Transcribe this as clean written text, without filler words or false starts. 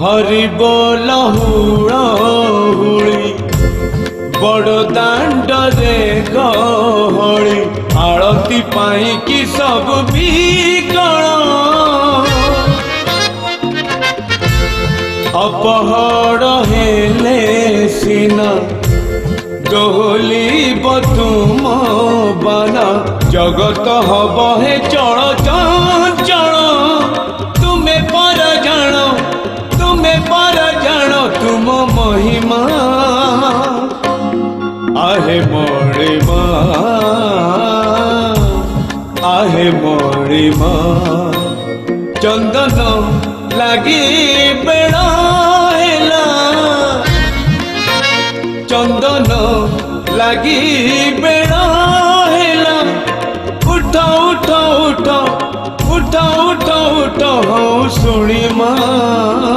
हरि बोल हुड़ी बड़ दांड रे गहली आरती पाई कि सब बिकल अपहर हेले सिना डोली तुम बना जगत हब हे चल चंचल तुम्हें पर जानो तुम महिमा आहे मणिमा चंदन लगी बेड़ा हेला चंदन लगी बेड़ा हेला उठ उठ उठ उठ उठ उठ हूँ सुनी माँ।